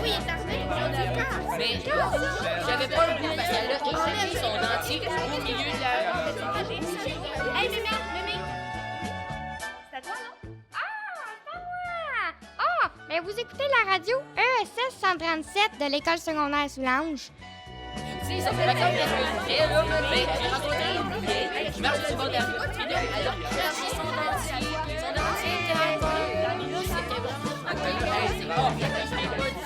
oui, il est arrivé. Mais j'avais pas le goût parce qu'elle a écrit son dentier au milieu de la... Hey, Mémé! C'est à toi, non? Ah, mais vous écoutez la radio ESS 137 de l'école secondaire Soulanges. Tu sais, ça fait longtemps que je me là, mais j'ai rencontré une vieille qui marche sur le bord de la rue, puis là, elle a placé son dentier était à bord. Là, c'était vraiment... OK, c'est bon, je l'ai pas dit.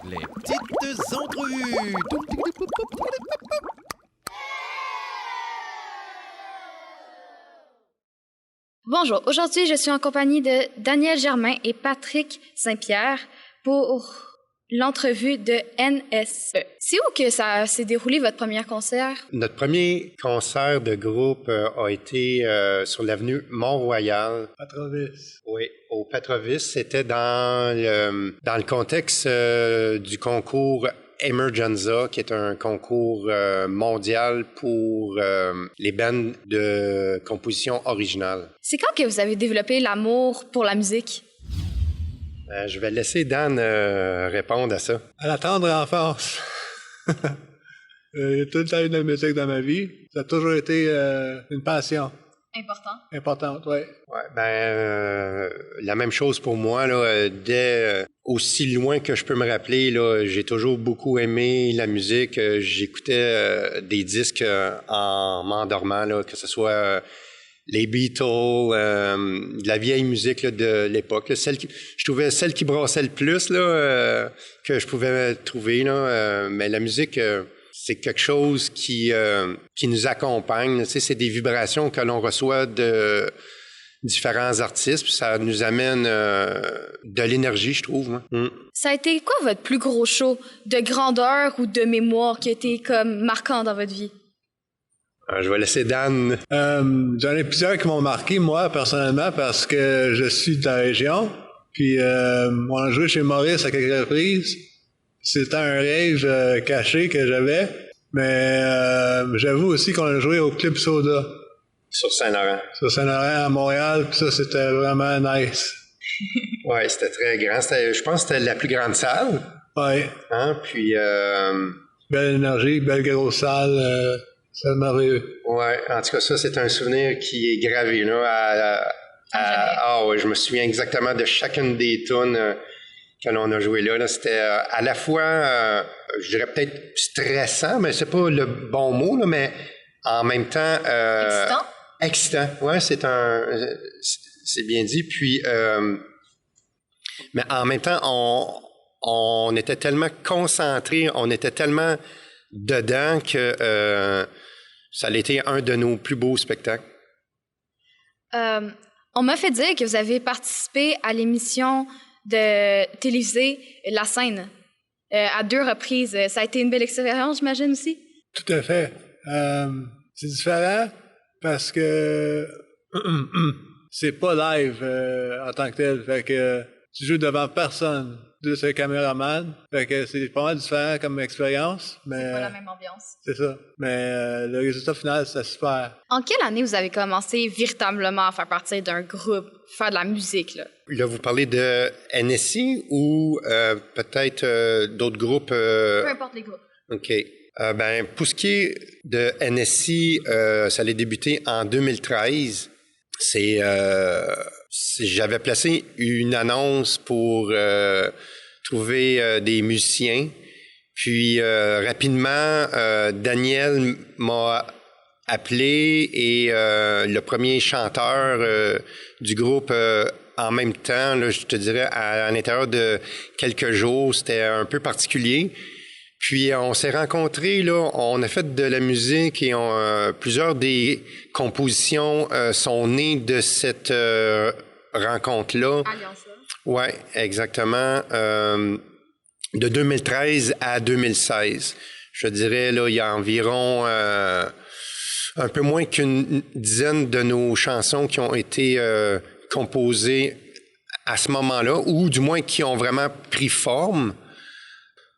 Les petites entrevues. Bonjour, aujourd'hui je suis en compagnie de Daniel Germain et Patrick Saint-Pierre pour l'entrevue de NSE. C'est où que ça s'est déroulé votre premier concert? Notre premier concert de groupe a été sur l'avenue Mont-Royal. Patrovis. Oui, au Patrovis. C'était dans le contexte du concours Emergenza, qui est un concours mondial pour les bandes de composition originale. C'est quand que vous avez développé l'amour pour la musique? Je vais laisser Dan répondre à ça. À la tendre enfance. Il y a tout le temps eu de la musique dans ma vie. Ça a toujours été une passion. Importante, oui. Ouais, la même chose pour moi, là, dès aussi loin que je peux me rappeler, là, j'ai toujours beaucoup aimé la musique. J'écoutais des disques en m'endormant, là, que ce soit les Beatles, de la vieille musique là, de l'époque. Là, je trouvais celle qui brassait le plus là, que je pouvais trouver. Là, mais la musique... c'est quelque chose qui nous accompagne. Tu sais, c'est des vibrations que l'on reçoit de différents artistes, puis ça nous amène de l'énergie, je trouve. Hein. Ça a été quoi votre plus gros show de grandeur ou de mémoire qui a été comme marquant dans votre vie? Je vais laisser Dan. J'en ai plusieurs qui m'ont marqué, moi, personnellement, parce que je suis de la région. Puis on a joué chez Maurice à quelques reprises. C'était un rêve caché que j'avais, mais j'avoue aussi qu'on a joué au Club Soda. Sur Saint-Laurent. Sur Saint-Laurent à Montréal, puis ça, c'était vraiment nice. Ouais, c'était très grand. Je pense que c'était la plus grande salle. Ouais. Hein? Puis... belle énergie, belle grosse salle, c'est merveilleux. Ouais, en tout cas, ça, c'est un souvenir qui est gravé, là. Ouais, je me souviens exactement de chacune des tunes que l'on a joué là. C'était à la fois, je dirais peut-être stressant, mais c'est pas le bon mot, là, mais en même temps... Excitant? Excitant, ouais, c'est bien dit. Puis, mais en même temps, on était tellement concentrés, on était tellement dedans que ça a été un de nos plus beaux spectacles. On m'a fait dire que vous avez participé à l'émission de télévisée La Scène à 2 reprises. Ça a été une belle expérience, j'imagine aussi? Tout à fait. C'est différent parce que c'est pas live en tant que tel. Fait que tu joues devant personne, juste un caméraman. Fait que c'est pas mal différent comme expérience. Mais c'est pas la même ambiance. C'est ça. Mais le résultat final, c'est super. En quelle année vous avez commencé véritablement à faire partie d'un groupe, faire de la musique, là? Là, vous parlez de NSI ou peut-être d'autres groupes? Peu importe les groupes. OK. Pour ce qui est de NSI, ça allait débuter en 2013. J'avais placé une annonce pour trouver des musiciens. Puis rapidement, Daniel m'a appelé et le premier chanteur du groupe en même temps, là, je te dirais, à l'intérieur de quelques jours, c'était un peu particulier. Puis on s'est rencontrés, là, on a fait de la musique et plusieurs des compositions sont nées de cette rencontre-là. Alliance-là. Oui, exactement. De 2013 à 2016. Je dirais, là, il y a environ un peu moins qu'une dizaine de nos chansons qui ont été composées à ce moment-là, ou du moins qui ont vraiment pris forme.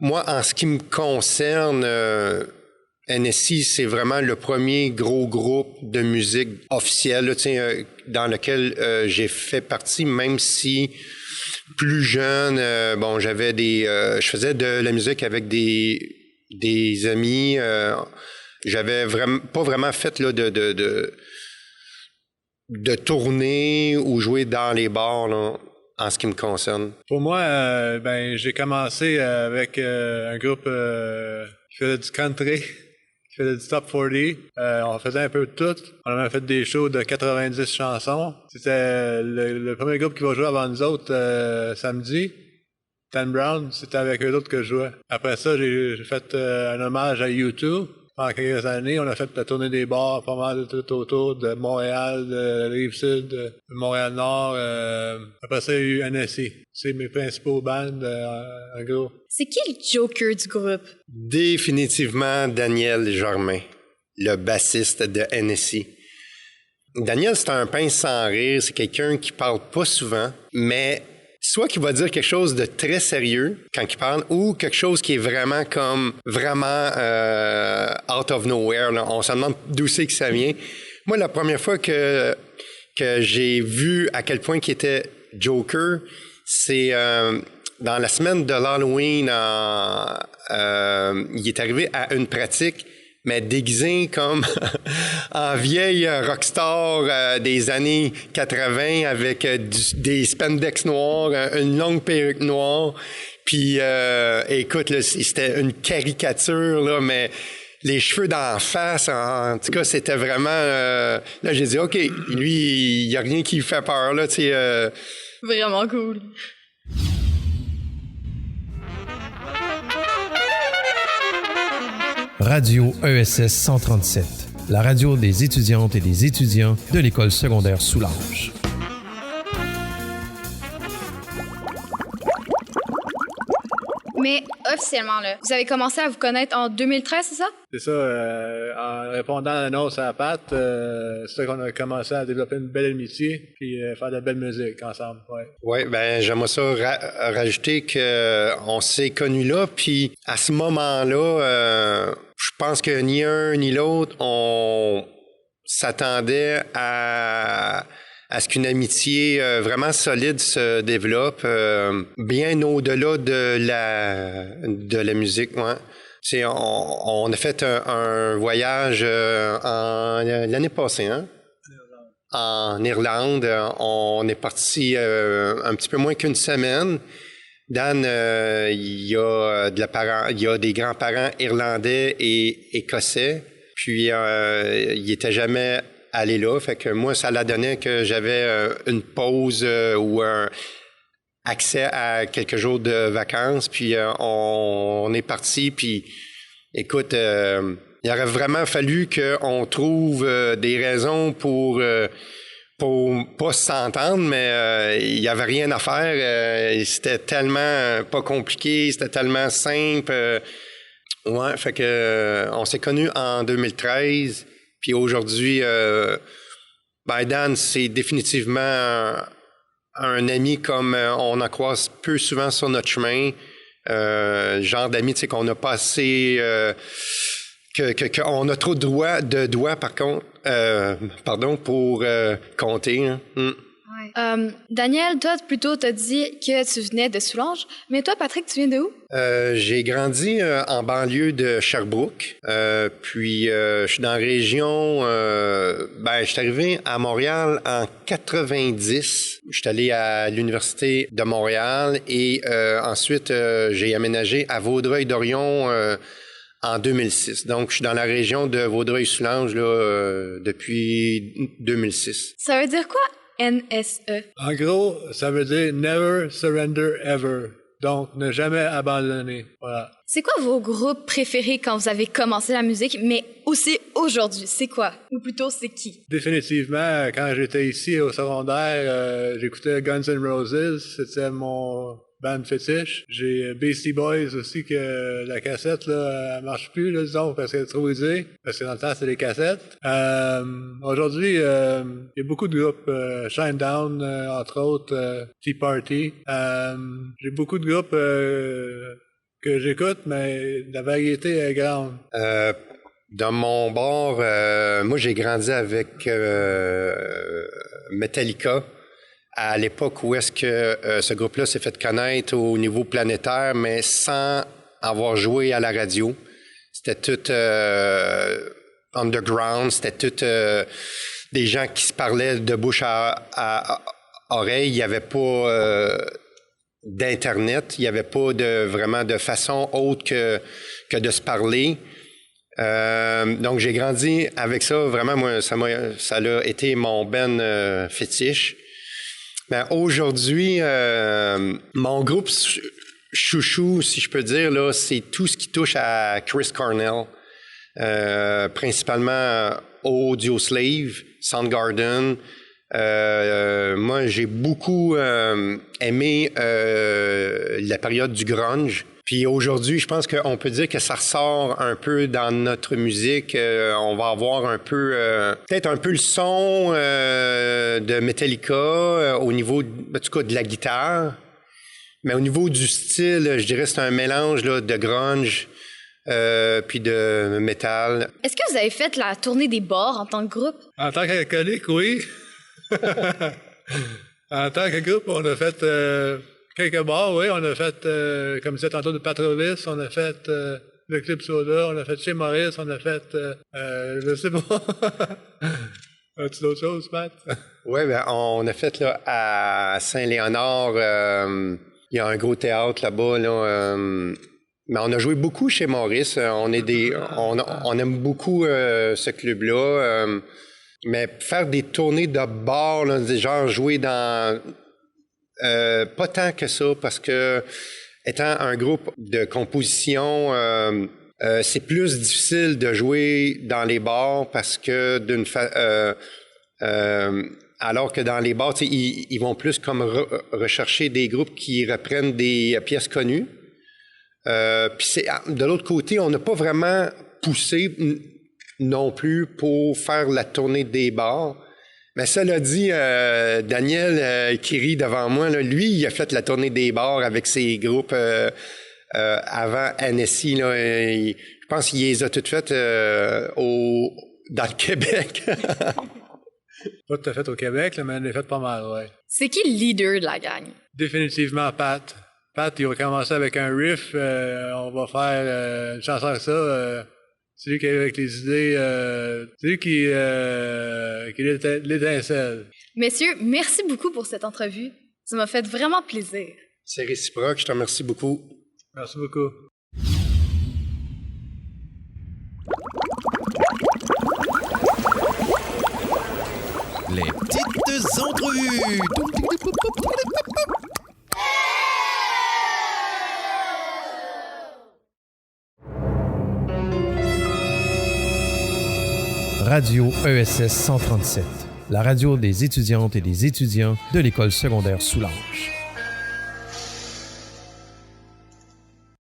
Moi, en ce qui me concerne, NSI, c'est vraiment le premier gros groupe de musique officiel là, dans lequel j'ai fait partie, même si plus jeune, je faisais de la musique avec des amis. J'avais vraiment pas vraiment fait là, de tourner ou jouer dans les bars là, en ce qui me concerne. Pour moi, j'ai commencé avec un groupe qui faisait du country, qui faisait du top 40. On faisait un peu de tout. On avait fait des shows de 90 chansons. C'était le premier groupe qui va jouer avant nous autres samedi. Dan Brown, c'était avec eux autres que je jouais. Après ça, j'ai fait un hommage à U2. Pendant quelques années, on a fait la tournée des bars pas mal tout autour de Montréal, de Rive-Sud, de Montréal-Nord. Après ça, il y a eu NSI. C'est mes principaux bands, en gros. C'est qui le Joker du groupe? Définitivement Daniel Germain, le bassiste de NSI. Daniel, c'est un pince sans rire. C'est quelqu'un qui parle pas souvent, mais soit qu'il va dire quelque chose de très sérieux quand il parle, ou quelque chose qui est vraiment out of nowhere. Là. On se demande d'où c'est que ça vient. Moi, la première fois que j'ai vu à quel point il était Joker, c'est dans la semaine de l'Halloween. Il est arrivé à une pratique, mais déguisé comme en vieille rockstar des années 80 avec des spandex noirs, une longue perruque noire. Puis, écoute, là, c'était une caricature, là, mais les cheveux d'en face, en tout cas, c'était vraiment... là, j'ai dit, OK, lui, il n'y a rien qui lui fait peur, là, tu sais. Vraiment cool. Radio ESS 137, la radio des étudiantes et des étudiants de l'école secondaire Soulanges. Mais officiellement, là, vous avez commencé à vous connaître en 2013, c'est ça? C'est ça, en répondant à l'annonce à la patte, c'est ça qu'on a commencé à développer une belle amitié puis faire de la belle musique ensemble, ouais. Oui, j'aimerais ça rajouter qu'on s'est connus là, puis à ce moment-là, je pense que ni un ni l'autre, on s'attendait à ce qu'une amitié vraiment solide se développe, bien au-delà de la musique. Ouais. On a fait un voyage l'année passée, hein? En Irlande. On est parti un petit peu moins qu'une semaine. Dan, il y a des grands-parents irlandais et écossais. Puis, il était jamais allé là. Fait que moi, ça l'a donné que j'avais une pause ou un accès à quelques jours de vacances. Puis, on est parti. Puis, écoute, il aurait vraiment fallu qu'on trouve des raisons pour pas s'entendre, mais il y avait rien à faire. C'était tellement pas compliqué, c'était tellement simple. Ouais, fait que on s'est connus en 2013, puis aujourd'hui, Dan, c'est définitivement un ami comme on en croise peu souvent sur notre chemin. Genre d'amis, tu sais, qu'on a passé... qu'on a trop de doigts, pour compter. Hein. Daniel, toi, plutôt, t'as dit que tu venais de Soulanges. Mais toi, Patrick, tu viens de où? J'ai grandi en banlieue de Sherbrooke. Puis, je suis dans la région... je suis arrivé à Montréal en 90. Je suis allé à l'Université de Montréal et ensuite, j'ai aménagé à Vaudreuil-Dorion en 2006. Donc, je suis dans la région de Vaudreuil-Soulanges là, depuis 2006. Ça veut dire quoi, NSE? En gros, ça veut dire Never Surrender Ever. Donc, ne jamais abandonner. Voilà. C'est quoi vos groupes préférés quand vous avez commencé la musique, mais aussi aujourd'hui? C'est quoi? Ou plutôt, c'est qui? Définitivement, quand j'étais ici au secondaire, j'écoutais Guns N' Roses. C'était mon band fétiche. J'ai Beastie Boys aussi, que la cassette, là, elle marche plus, là, disons, parce qu'elle est trop usée. Parce que dans le temps, c'était des cassettes. Aujourd'hui, il y a beaucoup de groupes. Shinedown, entre autres, Tea Party. J'ai beaucoup de groupes que j'écoute, mais la variété est grande. Dans mon bord, moi, j'ai grandi avec Metallica à l'époque où est-ce que ce groupe-là s'est fait connaître au niveau planétaire, mais sans avoir joué à la radio. C'était tout underground, c'était tout des gens qui se parlaient de bouche à oreille. Il n'y avait pas d'Internet, il n'y avait pas vraiment de façon autre que de se parler. Donc, j'ai grandi avec ça. Vraiment, moi, ça a été mon fétiche. Mais aujourd'hui, mon groupe chouchou, si je peux dire, là, c'est tout ce qui touche à Chris Cornell. Principalement Audioslave, Soundgarden. Moi, j'ai beaucoup aimé la période du grunge. Puis aujourd'hui, je pense qu'on peut dire que ça ressort un peu dans notre musique. On va avoir un peu, peut-être un peu le son de Metallica au niveau, en tout cas, de la guitare. Mais au niveau du style, je dirais que c'est un mélange là, de grunge puis de métal. Est-ce que vous avez fait la tournée des bars en tant que groupe? En tant qu'alcoolique, oui. En tant que groupe, on a fait quelques bars, oui. On a fait, comme disait tantôt, de Patrovis, on a fait le Club Soda, on a fait chez Maurice, on a fait, je sais pas. As-tu d'autres choses, Matt? Oui, ben, on a fait là, à Saint-Léonard, il y a un gros théâtre là-bas, là. Mais on a joué beaucoup chez Maurice. On aime beaucoup ce club-là. Mais faire des tournées de bar, là, genre jouer dans... pas tant que ça, parce que étant un groupe de composition, c'est plus difficile de jouer dans les bars parce que alors que dans les bars, ils vont plus comme rechercher des groupes qui reprennent des pièces connues. Puis de l'autre côté, on n'a pas vraiment poussé non plus pour faire la tournée des bars. Mais cela dit, Daniel qui rit devant moi, là, lui, il a fait la tournée des bars avec ses groupes avant NSI. Là, je pense qu'il les a toutes faites dans le Québec. Pas tout à fait au Québec, là, mais on l'a fait pas mal, ouais. C'est qui le leader de la gang? Définitivement Pat. Pat, il va commencer avec un riff. On va faire une chanson avec ça. C'est lui qui est avec les idées. C'est lui qui est l'étincelle. Messieurs, merci beaucoup pour cette entrevue. Ça m'a fait vraiment plaisir. C'est réciproque. Je te remercie beaucoup. Merci beaucoup. Les petites entrevues. Radio ESS 137, la radio des étudiantes et des étudiants de l'école secondaire Soulanges.